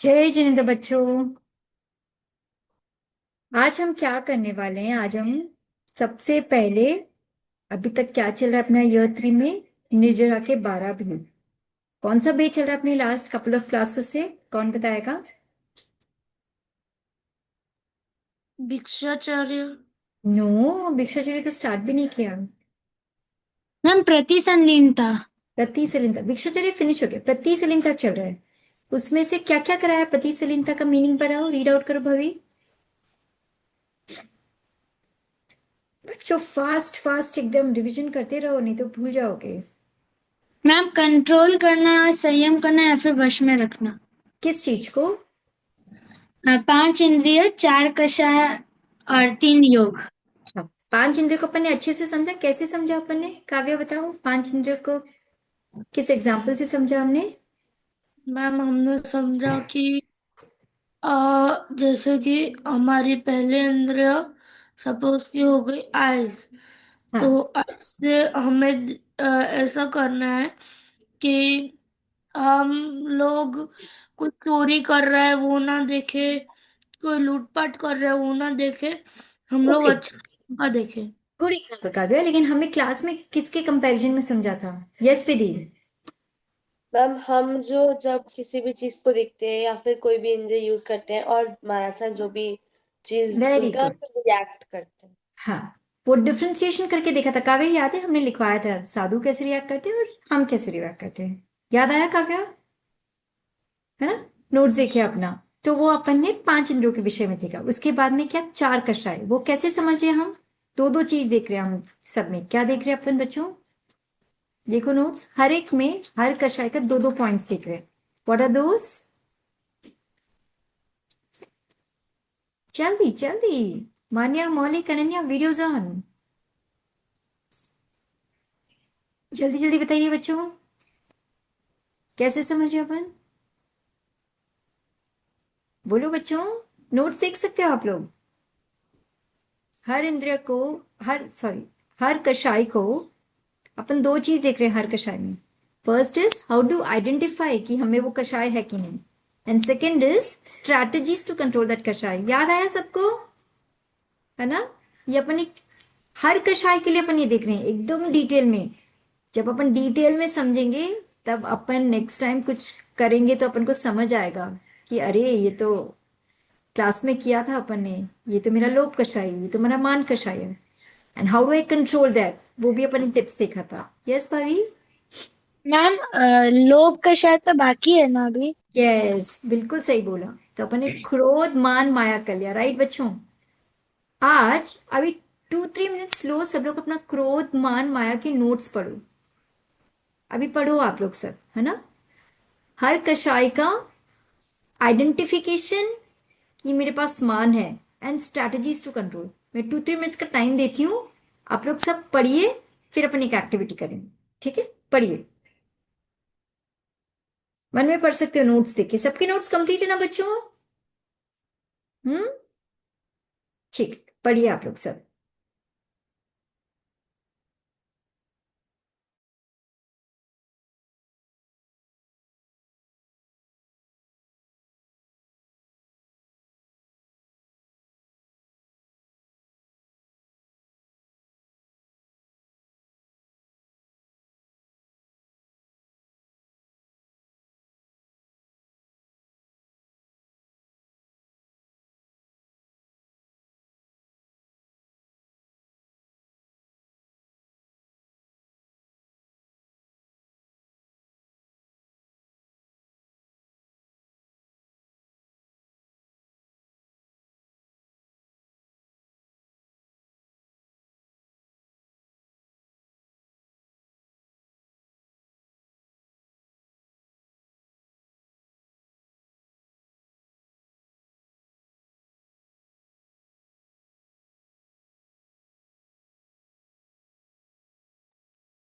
जय जिनेंद्र बच्चों। आज हम क्या करने वाले हैं? आज हम सबसे पहले अभी तक क्या चल रहा है अपना ईयर 3 में, निर्जरा के 12 भेद। कौन सा भेद चल रहा है अपनी लास्ट कपल ऑफ क्लासेस से? कौन बताएगा? भिक्षाचार्य। नो, भिक्षाचर्य तो स्टार्ट भी नहीं किया। मैम प्रतिसंलीनता। प्रतिसलिंता। भिक्षाचर्य फिनिश हो गया, प्रतिसलिंता चल रहा है। उसमें से क्या क्या कराया? प्रतिसलिंता का मीनिंग बताओ, रीड आउट करो भवी। बच्चों फास्ट फास्ट एकदम रिवीजन करते रहो, नहीं तो भूल जाओगे। मैम कंट्रोल करना, संयम करना या फिर वश में रखना। किस चीज को? 5 इंद्रिय, 4 कषाय और 3 योग। हाँ, 5 इंद्रियों को अपन ने अच्छे से समझा। कैसे समझा अपन ने? काव्य बताओ, 5 इंद्रियों को किस एग्जाम्पल से समझा हमने? मैम हमने समझा कि जैसे कि हमारी पहले इंद्रिय सपोज की हो गई आइज। तो हाँ। ऐसे हमें ऐसा करना है कि हम लोग कुछ चोरी कर रहा है वो ना देखे, कोई लूटपाट कर रहा है वो ना देखे, हम लोग ओके, अच्छा का देखे। गुड एग्जाम्पल काव्य। लेकिन हमने क्लास में किसके कंपैरिजन में समझा था? यस विधि। मैम हम जो जब किसी भी चीज को देखते हैं या फिर कोई भी इंद्रिय यूज करते हैं और हमारा सा जो भी चीज वेरी सुनते हैं गुड। उस पर रिएक्ट करते हैं। हाँ, वो डिफ्रेंसिएशन करके देखा था काव्य, याद है? हमने लिखवाया था साधु कैसे रिएक्ट करते हैं और हम कैसे रिएक्ट करते हैं। याद आया काव्य? है ना? नोट्स देखे अपना। तो वो अपन ने 5 इंद्रियों के विषय में देखा। उसके बाद में क्या? 4 कषाय। वो कैसे समझे हम? दो दो चीज देख रहे हैं हम। सब में क्या देख रहे हैं अपन बच्चों? देखो नोट्स, हर एक में हर कषाय का दो दो पॉइंट्स दिख रहे हैं। What are those? जल्दी जल्दी। मान्या, मौलिक, अनन्या, वीडियोज ऑन। जल्दी जल्दी बताइए बच्चों, कैसे समझे अपन? बोलो बच्चों। नोट्स देख सकते हो आप लोग। हर इंद्रिय को, हर सॉरी हर कषाय को अपन दो चीज देख रहे हैं हर कषाय में। First is how to identify कि हमें वो कषाय है कि नहीं। And second is strategies to control that कषाय। याद आया सबको? है ना? ये अपन एक हर कषाय के लिए अपन ये देख रहे हैं एकदम डिटेल में। जब अपन डिटेल में समझेंगे तब अपन नेक्स्ट टाइम कुछ करेंगे तो अपन को समझ आएगा कि अरे ये तो क्लास में किया था अपन ने। ये तो मेरा लोभ कषाय है, ये तो मेरा मान कषाय है। And how do I control that, वो भी अपन ने टिप्स देखा था। यस भाभी? मैम लोभ का शायद तो बाकी है ना अभी। यस, बिल्कुल सही बोला। तो अपन ने क्रोध मान माया कर लिया, राइट बच्चों? आज अभी 2-3 मिनट स्लो सब लोग अपना क्रोध मान माया के नोट्स पढ़ो। अभी पढ़ो आप लोग सब, है ना? हर कषाय का आइडेंटिफिकेशन कि मेरे पास मान है, एंड स्ट्रैटेजीज टू कंट्रोल। मैं 2-3 मिनट्स का टाइम देती हूँ। आप लोग सब पढ़िए, फिर अपन एक एक्टिविटी करेंगे। ठीक है, पढ़िए। मन में पढ़ सकते हो नोट्स देखे। सबके नोट्स कंप्लीट है ना बच्चों? हम्म। ठीक, पढ़िए आप लोग सब।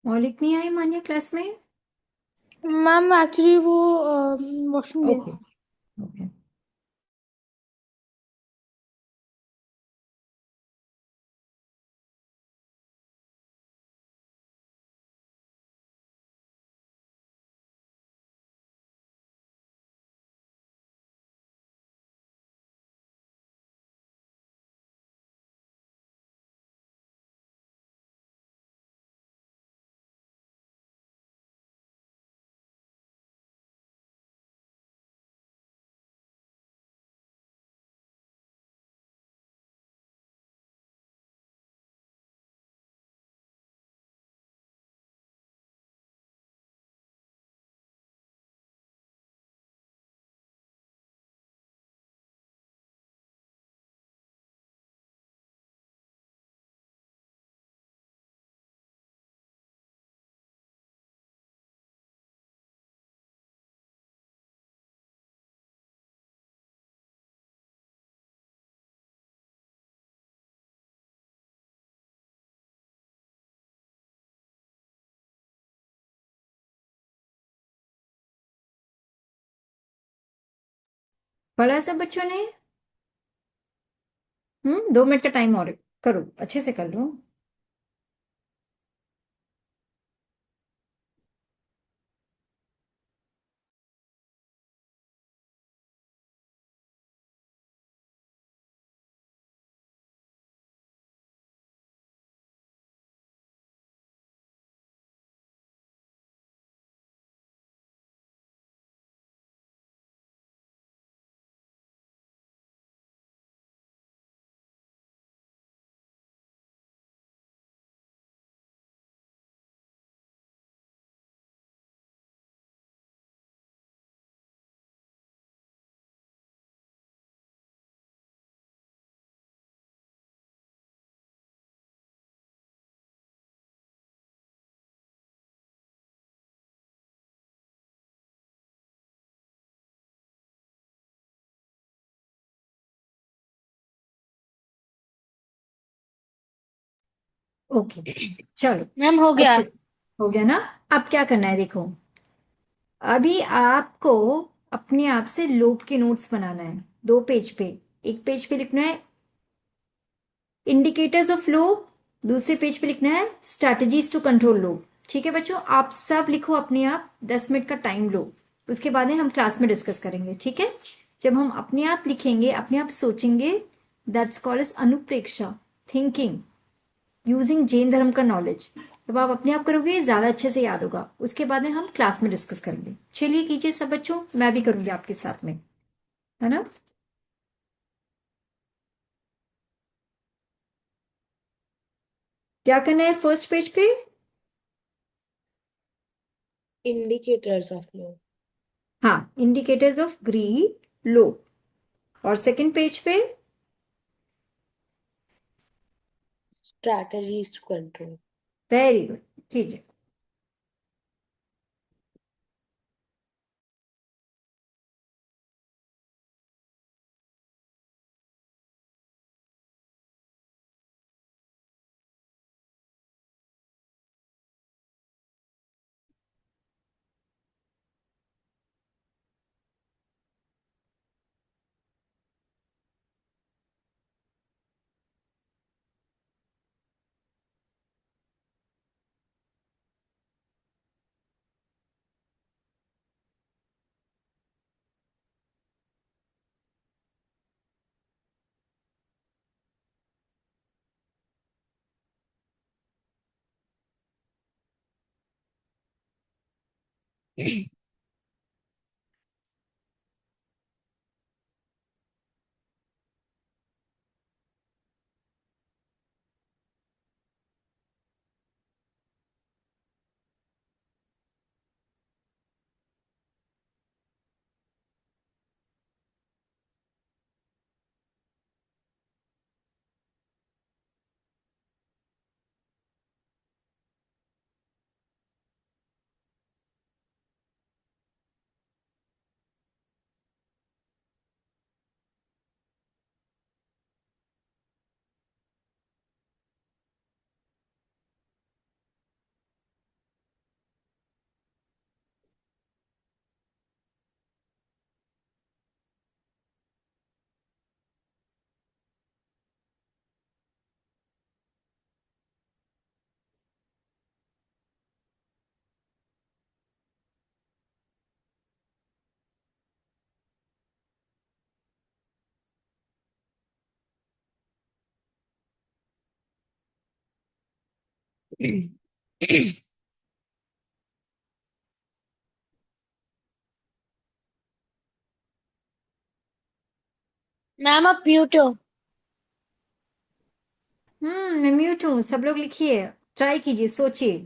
मौलिक नहीं आए मान्या क्लास में? मैम एक्चुअली वो वॉशरूम गए ओके। थे। ओके। पढ़ा सब बच्चों ने? 2 मिनट का टाइम और करो, अच्छे से कर लो। ओके, चलो। मैम हो गया। अच्छे, हो गया ना? अब क्या करना है देखो, अभी आपको अपने आप से लोग के नोट्स बनाना है 2 पेज पे। एक पेज पे लिखना है इंडिकेटर्स ऑफ लोग, दूसरे पेज पे लिखना है स्ट्रैटेजीज टू कंट्रोल लोग। ठीक है बच्चों, आप सब लिखो अपने आप, 10 मिनट का टाइम लो। उसके बाद में हम क्लास में डिस्कस करेंगे, ठीक है? जब हम अपने आप लिखेंगे, अपने आप सोचेंगे, दैट्स कॉल्ड एज अनुप्रेक्षा, थिंकिंग यूजिंग जैन धर्म का नॉलेज। जब आप अपने आप करोगे ज्यादा अच्छे से याद होगा। उसके बाद में हम क्लास में डिस्कस करेंगे। चलिए कीजिए सब बच्चों, मैं भी करूंगी आपके साथ में, है ना? क्या करना है फर्स्ट पेज पे? इंडिकेटर्स ऑफ लो। हाँ, इंडिकेटर्स ऑफ ग्रीड लो। और सेकंड पेज पे? Strategies to control. Very good, कीजिए। मैम आप म्यूट हो। मैं म्यूट हूँ, सब लोग लिखिए, ट्राई कीजिए, सोचिए।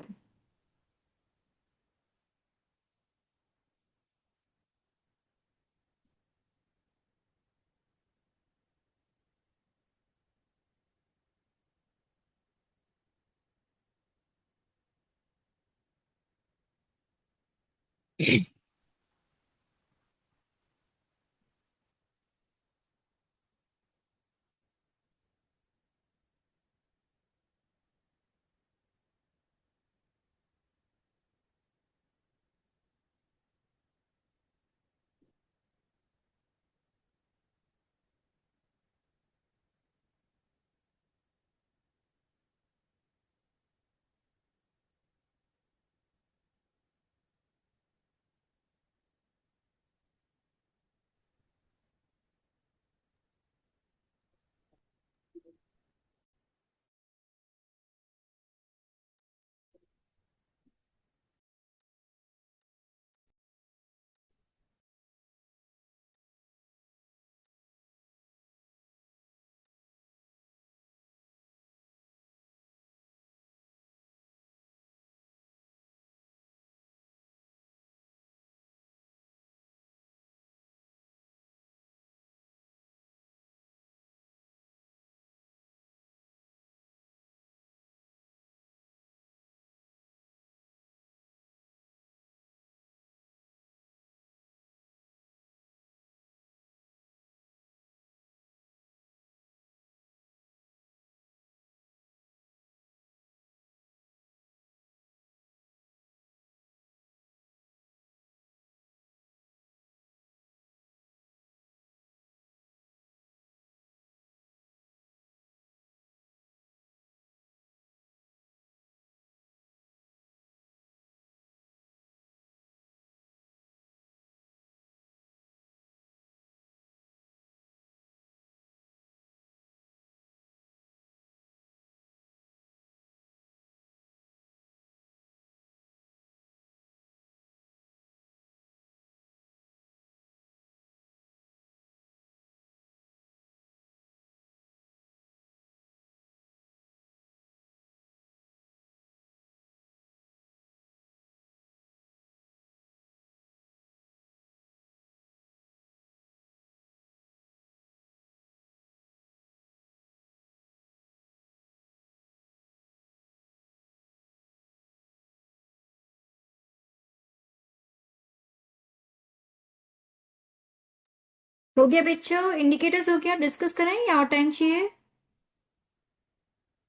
हो गया बच्चों, इंडिकेटर्स हो गया, डिस्कस करें या और टाइम चाहिए?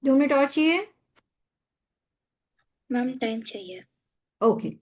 2 मिनट और चाहिए? मैम टाइम चाहिए। ओके।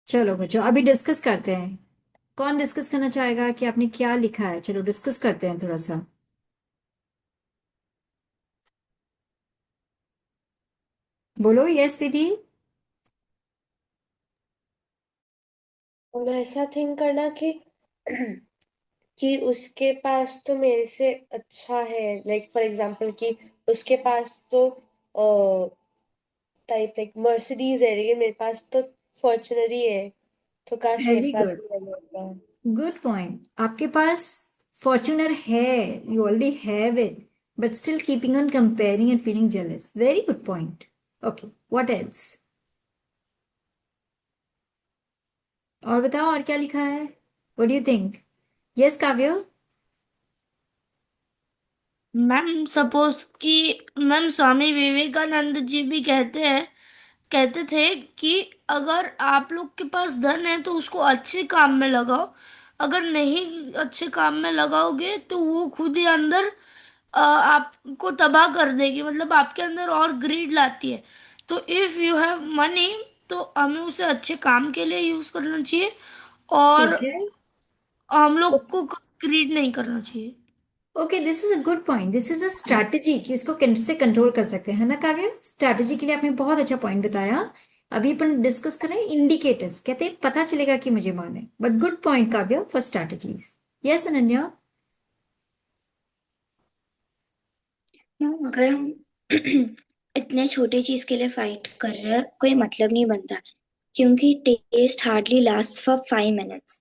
चलो बच्चों, अभी डिस्कस करते हैं। कौन डिस्कस करना चाहेगा कि आपने क्या लिखा है? चलो डिस्कस करते हैं थोड़ा सा। बोलो यस विधि। और ऐसा थिंक करना कि कि उसके पास तो मेरे से अच्छा है, लाइक फॉर एग्जांपल कि उसके पास तो टाइप लाइक मर्सिडीज है, लेकिन मेरे पास तो फॉर्च्यूनर ही है, तो काश मेरे वेरी पास गुड, भी वही होता। Good point. आपके पास फॉर्च्यूनर है, you already have it, but still keeping on comparing and feeling jealous. Very good point. Okay, what else? और बताओ, और क्या लिखा है? What do you think? Yes काव्य। मैम सपोज कि मैम स्वामी विवेकानंद जी भी कहते थे कि अगर आप लोग के पास धन है तो उसको अच्छे काम में लगाओ, अगर नहीं अच्छे काम में लगाओगे तो वो खुद ही अंदर आपको तबाह कर देगी, मतलब आपके अंदर और ग्रीड लाती है। तो इफ यू हैव मनी तो हमें उसे अच्छे काम के लिए यूज करना चाहिए, और ठीक है। हम लोग को ग्रीड नहीं करना चाहिए। Okay, this is a good point. This is a strategy कि इसको कैसे कंट्रोल कर सकते हैं, है ना काव्य? स्ट्रैटेजी के लिए आपने बहुत अच्छा पॉइंट बताया। अभी अपन डिस्कस करें इंडिकेटर्स, कहते हैं पता चलेगा कि मुझे मान है, बट गुड पॉइंट काव्य for strategies. Yes Ananya. Ma'am अगर हम इतने छोटे चीज के लिए फाइट कर रहे हैं, कोई मतलब नहीं बनता, क्योंकि test hardly last for 5 minutes.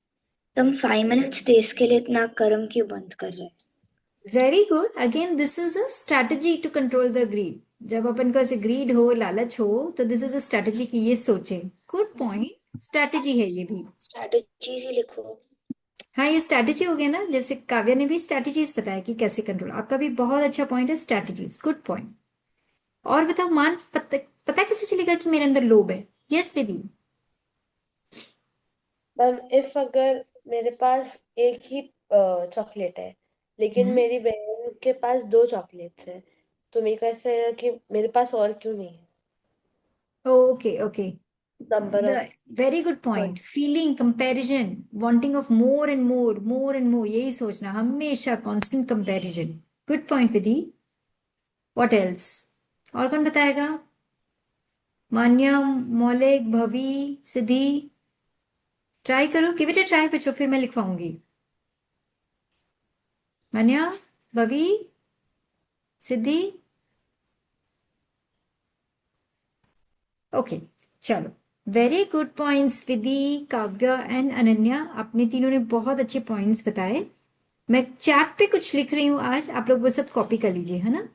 तो हम 5 मिनट्स टेस्ट के लिए इतना कर्म क्यों बंद कर रहे हैं? Very good. Again this is a strategy to control the greed. जब अपन को ऐसे ग्रीड हो, लालच हो, तो दिस इज अ स्ट्रैटेजी कि ये सोचे। गुड पॉइंट, स्ट्रैटेजी है ये भी। स्ट्रैटेजीज ही लिखो। हाँ, ये स्ट्रैटेजी हो गया ना, जैसे काव्या ने भी स्ट्रैटेजीज बताया कि कैसे कंट्रोल। आपका भी बहुत अच्छा पॉइंट है, स्ट्रैटेजीज, गुड पॉइंट। और बताओ मान, पता कैसे चलेगा कि मेरे अंदर लोभ है? Yes Vidhi. मैम इफ अगर मेरे पास एक ही चॉकलेट है, लेकिन हम्म। मेरी बहन के पास 2 चॉकलेट्स है, तो मेरे को ऐसा लगेगा कि मेरे पास और क्यों नहीं है, okay okay. Number the of very good point, feeling comparison, wanting of more and more, more and more, यही सोचना हमेशा, constant comparison. Good point Vidhi. What else? और कौन बताएगा? मान्या, मौलिक, भवी, सिद्धि। ट्राई करो, गिव इट अ ट्राई बच्चों, फिर मैं लिखवाऊंगी। मान्या, भवी, सिद्धि। ओके, चलो। Very good points Vidhi, Kavya and Ananya. आपने तीनों ने बहुत अच्छे पॉइंट्स बताए। मैं चैट पे कुछ लिख रही हूँ आज, आप लोग वो सब कॉपी कर लीजिए, है ना?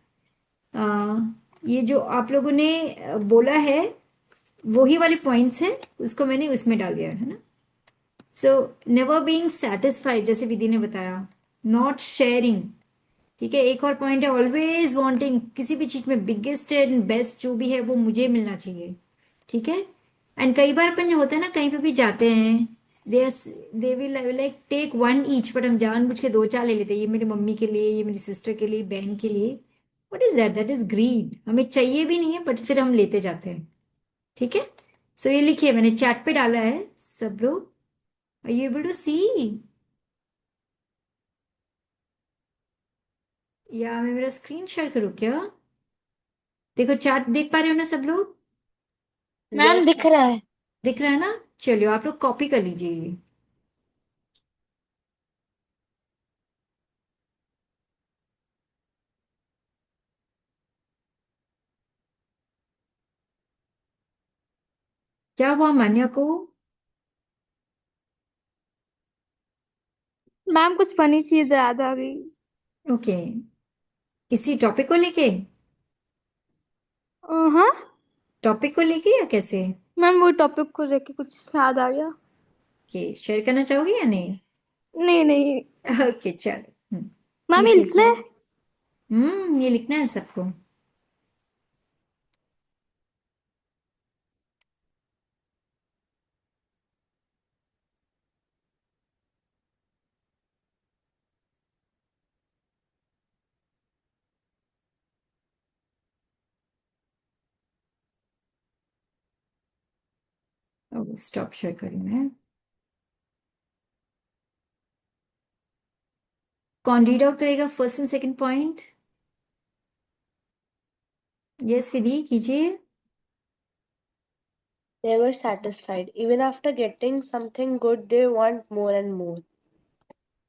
ये जो आप लोगों ने बोला है, वही वाले पॉइंट्स है, उसको मैंने उसमें डाल दिया है ना? सो नेवर बीइंग सेटिस्फाइड, जैसे विधि ने बताया। Not sharing. ठीक है, एक और पॉइंट है, ऑलवेज वांटिंग, किसी भी चीज में बिगेस्ट एंड बेस्ट जो भी है वो मुझे मिलना चाहिए। ठीक है। एंड कई बार अपन जो होता है ना, कहीं पे भी जाते हैं, they they will like take one each, but हम जानबूझ के दो चार ले लेते हैं, ये मेरी मम्मी के लिए, ये मेरी सिस्टर के लिए, बहन के लिए। What is that? That is greed. हमें चाहिए भी नहीं है, बट फिर हम लेते जाते हैं। ठीक है। सो ये लिखिए, मैंने चैट पे डाला है, सब लोग। आर यू एबल टू सी? या मैं मेरा स्क्रीन शेयर करूँ क्या? देखो, चैट देख पा रहे हो ना सब लोग? Ma'am yes. दिख रहा है। दिख रहा है ना? चलिए आप लोग कॉपी कर लीजिए ये। क्या हुआ मान्या को? मैम कुछ फनी चीज याद आ गई। ओके, इसी टॉपिक को लेके? हाँ टॉपिक को लेके या कैसे? मैम, वो टॉपिक को लेके कुछ याद आ गया। ओके, शेयर करना चाहोगे या नहीं? नहीं नहीं। ओके चलो। मैम, ये ये लिखना कैसे? है। ये लिखना है सबको। स्टॉप शेयर करूँ मैं। कौन रीड आउट करेगा first and second point? Yes Vidhi कीजिए। Never satisfied. Even after getting something good, they want more and more.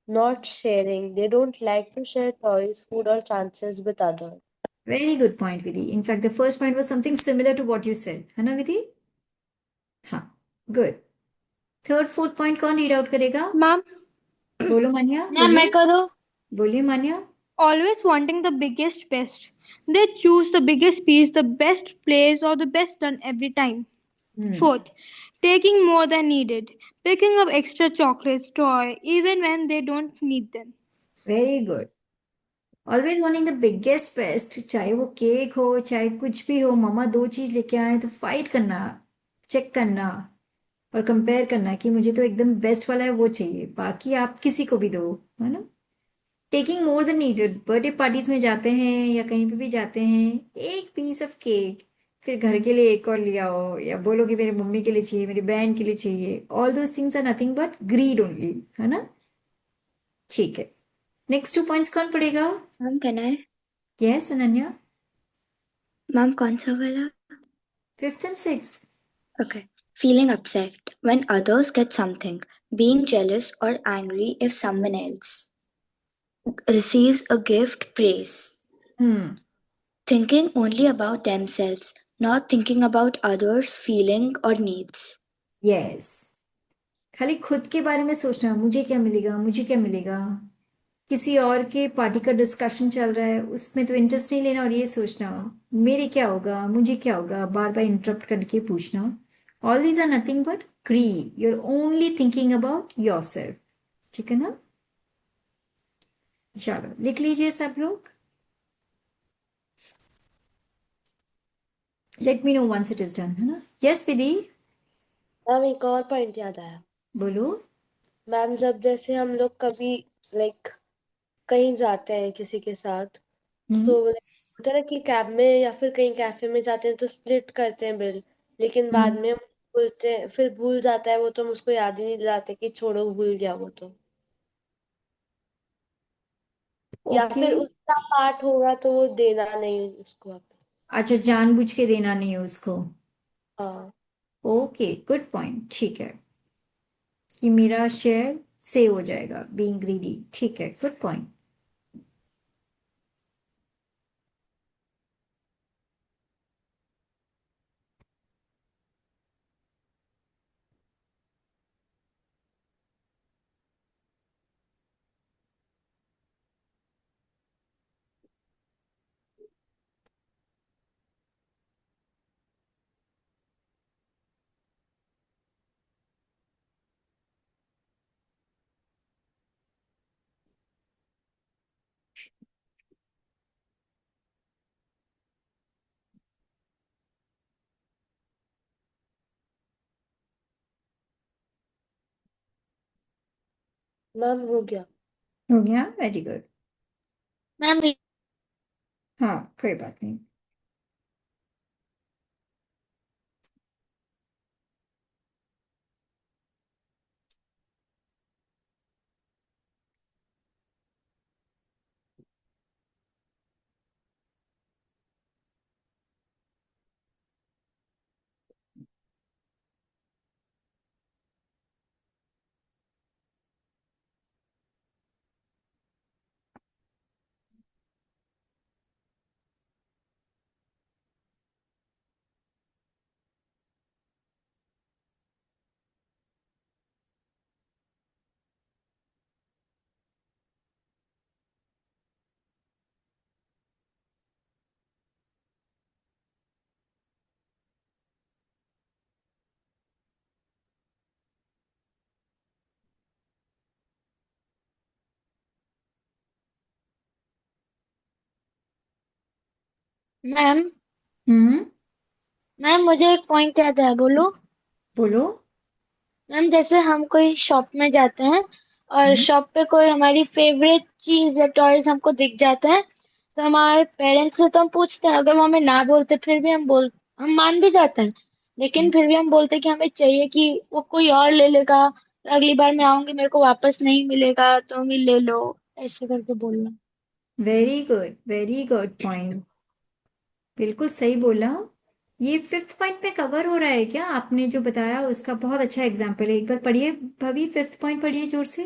Not sharing. They don't like to share toys, food, or chances with others. Very good point Vidhi. In fact the first point was something similar to what you said, है ना विधि? हाँ, good. Third fourth point कौन read out करेगा? Ma'am. बोलो Manya, ma'am, मैं बोलिए। करूँ? बोलिए Manya. Always wanting the biggest best. They choose the biggest piece, the best place, or the best done every time. Fourth, taking more than needed. Picking up extra chocolates, toy, even when they don't need them. Very good. Always wanting the biggest best, चाहे वो cake हो चाहे कुछ भी हो, मामा दो चीज लेके आए तो फाइट करना, चेक करना और कंपेयर करना कि मुझे तो एकदम बेस्ट वाला है वो चाहिए, बाकी आप किसी को भी दो, है ना? Taking more than needed, birthday parties में जाते हैं या कहीं पे भी जाते हैं, एक पीस ऑफ केक, फिर घर के लिए एक और ले आओ या बोलो कि मेरी मम्मी के लिए चाहिए, मेरी बहन के लिए चाहिए। All those things are nothing but greed only, है ना? ठीक है, नेक्स्ट टू पॉइंट्स कौन पढ़ेगा? Ma'am can I? Yes Ananya. Ma'am कौन सा वाला? Fifth and sixth. Okay. Feeling upset when others get something, being jealous or angry if someone else receives a gift, praise, hmm. thinking only about themselves, not thinking about others' feeling or needs. Yes, खाली खुद के बारे में सोचना, मुझे क्या मिलेगा, मुझे क्या मिलेगा। किसी और के पार्टी का डिस्कशन चल रहा है उसमें तो इंटरेस्ट नहीं लेना और ये सोचना मेरे क्या होगा, मुझे क्या होगा, बार बार इंटरप्ट करके पूछना। All these are nothing but greed, you are only thinking about your self. ठीक है ना? चलो लिख लीजिए सब लोग। Let me know once it is done, है ना? यस विधि। मैम एक और पॉइंट याद आया। बोलो। मैम जब जैसे हम लोग कभी लाइक कहीं जाते हैं किसी के साथ, हम्म। तो होता है ना कि कैब में या फिर कहीं कैफे में जाते हैं तो स्प्लिट करते हैं बिल, लेकिन बाद हम्म। में हम बोलते हैं, फिर भूल जाता है वो, तो हम उसको याद ही नहीं दिलाते कि छोड़ो भूल गया वो तो। या ओके। फिर उसका पार्ट होगा तो वो देना नहीं उसको आप। अच्छा, जानबूझ के देना नहीं है उसको। हाँ। Okay, good point. ठीक है, कि मेरा शेयर सेव हो जाएगा, बीइंग ग्रीडी। ठीक है, गुड पॉइंट। मैम हो गया। हो गया, वेरी गुड। मैम, हाँ, कोई बात नहीं। मैम हम्म। मैम मुझे एक पॉइंट याद है, बोलो। बोलो। मैम जैसे हम कोई शॉप में जाते हैं और हम्म। शॉप पे कोई हमारी फेवरेट चीज या टॉयज हमको दिख जाता है, तो हमारे पेरेंट्स से तो हम पूछते हैं, अगर वो हमें ना बोलते फिर भी हम मान भी जाते हैं, लेकिन फिर भी हम बोलते हैं कि हमें चाहिए, कि वो कोई और ले लेगा, अगली बार मैं आऊंगी मेरे को वापस नहीं मिलेगा, तो भी ले लो, ऐसे करके बोलना। Very good point. बिल्कुल सही बोला। ये फिफ्थ पॉइंट पे कवर हो रहा है क्या? आपने जो बताया उसका बहुत अच्छा एग्जाम्पल है। एक बार पढ़िए भाभी, फिफ्थ पॉइंट पढ़िए जोर से।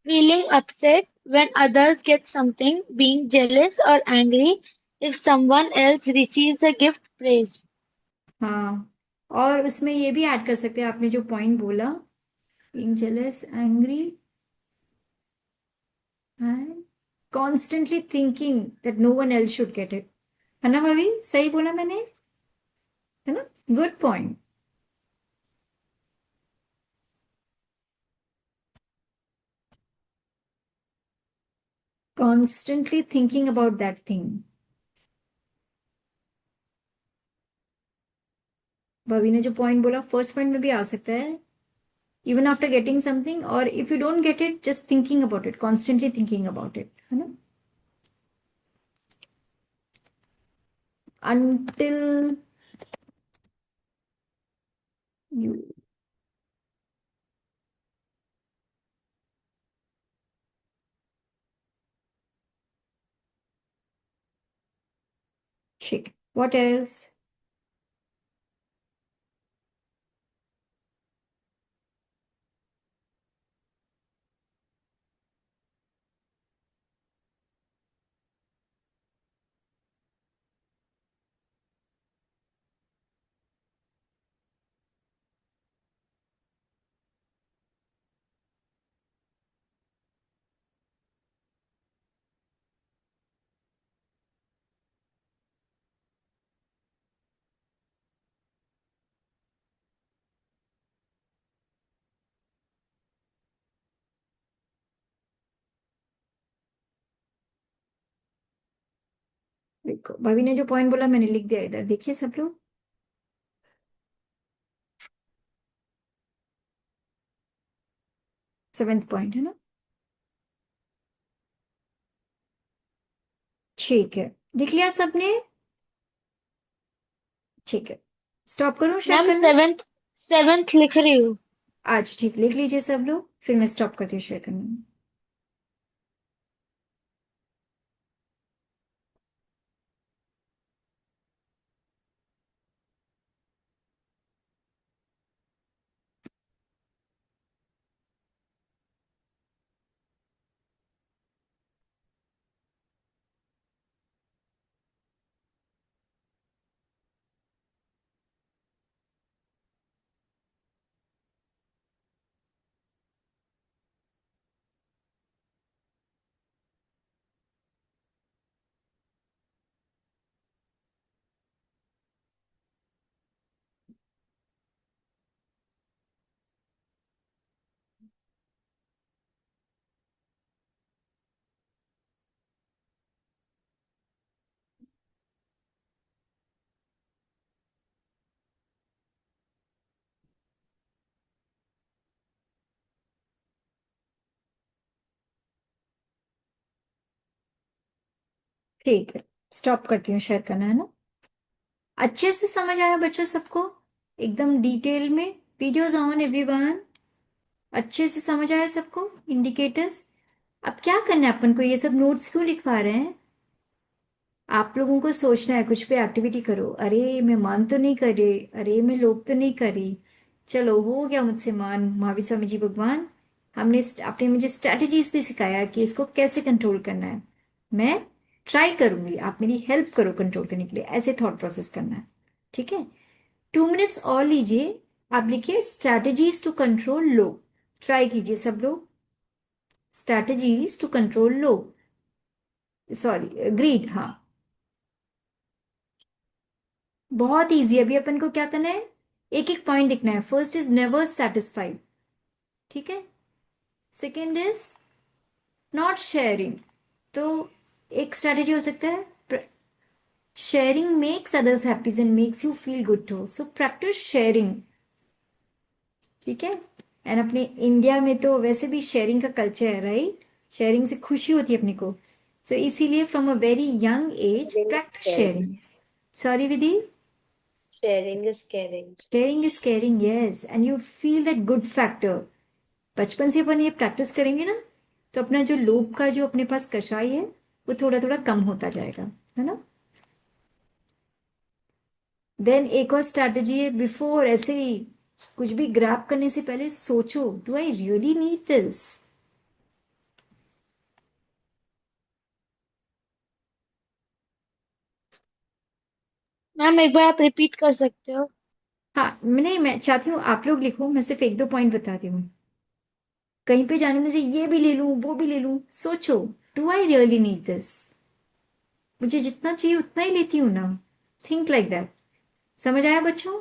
Feeling upset when others get something, being jealous or angry if someone else receives a gift, praise. हाँ, और उसमें ये भी ऐड कर सकते हैं आपने जो पॉइंट बोला, being jealous, angry and constantly thinking that no one else should get it। है ना भाभी, सही बोला मैंने? है ना? Good point. Constantly thinking about that thing। भाभी ने जो पॉइंट बोला फर्स्ट पॉइंट में भी आ सकता है, इवन आफ्टर गेटिंग समथिंग, और if you don't get it just thinking about it, constantly thinking about it, है ना? until you। ठीक, what else? देखो भाभी ने जो पॉइंट बोला मैंने लिख दिया इधर, देखिए सब लोग। सेवेंथ पॉइंट है ना? ठीक है, लिख लिया सबने? ठीक है, स्टॉप करूं शेयर मैम करना? सेवेंथ सेवेंथ लिख रही हूँ। आज ठीक, लिख लीजिए सब लोग, फिर मैं स्टॉप करती हूँ शेयर करना। ठीक है, स्टॉप करती हूँ शेयर करना, है ना? अच्छे से समझ आया बच्चों सबको? एकदम डिटेल में? Videos on everyone? अच्छे से समझ आया सबको इंडिकेटर्स? अब क्या करना है अपन को? ये सब नोट्स क्यों लिखवा रहे हैं? आप लोगों को सोचना है कुछ पे एक्टिविटी करो। अरे मैं मान तो नहीं कर रही, अरे मैं लोग तो नहीं कर रही। चलो हो गया मुझसे मान, महावीर स्वामी जी भगवान। आपने मुझे स्ट्रैटेजीज भी सिखाया कि इसको कैसे कंट्रोल करना है। मैं ट्राई करूंगी, आप मेरी हेल्प करो कंट्रोल करने के लिए, ऐसे थॉट प्रोसेस करना है। ठीक है, 2 मिनट्स और लीजिए। आप लिखिए स्ट्रैटेजीज टू कंट्रोल लो। ट्राई कीजिए सब लोग, स्ट्रैटेजीज टू कंट्रोल लो, सॉरी ग्रीड, हाँ। बहुत इजी है। अभी अपन को क्या करना है, एक एक पॉइंट लिखना है। फर्स्ट इज नेवर सेटिस्फाइड, ठीक है? Second is not sharing. तो एक स्ट्रेटेजी हो सकता है Sharing makes others happy and makes you feel good too. So practice sharing. ठीक है। एंड अपने इंडिया में तो वैसे भी शेयरिंग का कल्चर है, राइट? शेयरिंग से खुशी होती है अपने को। सो इसीलिए from a very young age Sharing is practice caring. Sharing. Sorry Vidhi. Sharing is caring. Sharing is caring, yes, and you feel that good factor. बचपन से अपन ये प्रैक्टिस करेंगे ना, तो अपना जो लोभ का जो अपने पास कषाय है वो थोड़ा थोड़ा कम होता जाएगा, है ना? देन एक और स्ट्रैटेजी है, बिफोर ऐसे ही कुछ भी ग्रैब करने से पहले सोचो, do I really need this? Ma'am एक बार आप रिपीट कर सकते हो? हाँ, मैं चाहती हूँ आप लोग लिखो, मैं सिर्फ एक दो पॉइंट बताती हूँ। कहीं पे जाने मुझे ये भी ले लूँ वो भी ले लूँ, सोचो, do I really need this? मुझे जितना चाहिए उतना ही लेती हूँ ना। Think like that. समझ आया बच्चों?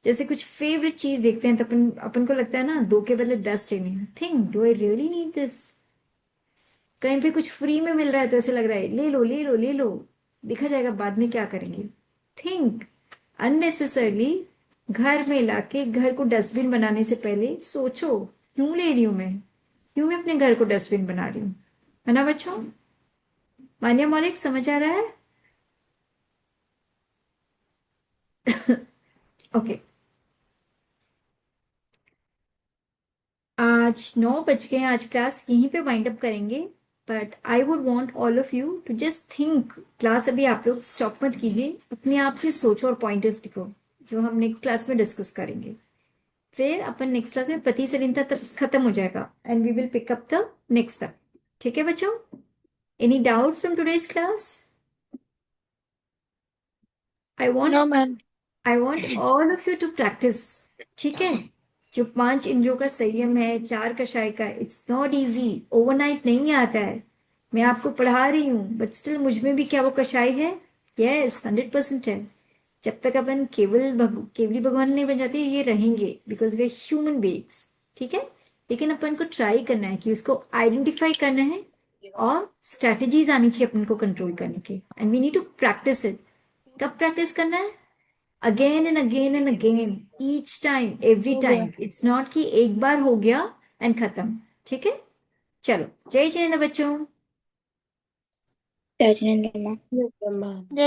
जैसे कुछ फेवरेट चीज देखते हैं तो अपन अपन को लगता है ना, दो के बदले 10 लेने हैं। Think, do I really need this? कहीं पे कुछ फ्री में मिल रहा है तो ऐसे लग रहा है ले लो ले लो ले लो, देखा जाएगा बाद में क्या करेंगे। थिंक। अननेसेसरली घर में लाके घर को डस्टबिन बनाने से पहले सोचो, क्यों ले रही हूं मैं, क्यों मैं अपने घर को डस्टबिन बना रही हूँ, है ना बच्चों? मान्या मौलिक, समझ आ रहा है? ओके। आज 9 बज गए, आज क्लास यहीं पे वाइंड अप करेंगे। But I would want all of you to just think. Class अभी आप लोग स्टॉप मत कीजिए, अपने आप से सोचो और पॉइंटर्स लिखो जो हम नेक्स्ट क्लास में डिस्कस करेंगे। फिर अपन नेक्स्ट क्लास में प्रतिशलिनता तक खत्म हो जाएगा and we will pick up the next तक। ठीक है बच्चों? Any doubts from today's class? I no want ma'am. I want all of you to practise. ठीक है? जो 5 इंद्रियों का संयम है, 4 कषाय का, इट्स नॉट इजी, ओवरनाइट नहीं आता है। मैं आपको पढ़ा रही हूँ बट स्टिल मुझ में भी क्या वो कषाय है? यस, 100% है। जब तक अपन केवली भगवान नहीं बन जाते, ये रहेंगे बिकॉज वे ह्यूमन बीइंग्स। ठीक है? लेकिन अपन को ट्राई करना है कि उसको आइडेंटिफाई करना है और स्ट्रैटेजीज आनी चाहिए अपन को कंट्रोल करने के, and we need to practise it. कब प्रैक्टिस करना है? Again and again and again, each time, every हो गया। टाइम। इट्स नॉट कि एक बार हो गया एंड खत्म। ठीक है? चलो, जय जय बच्चों। जय जिनेंद्र मैम। Yes, ma'am.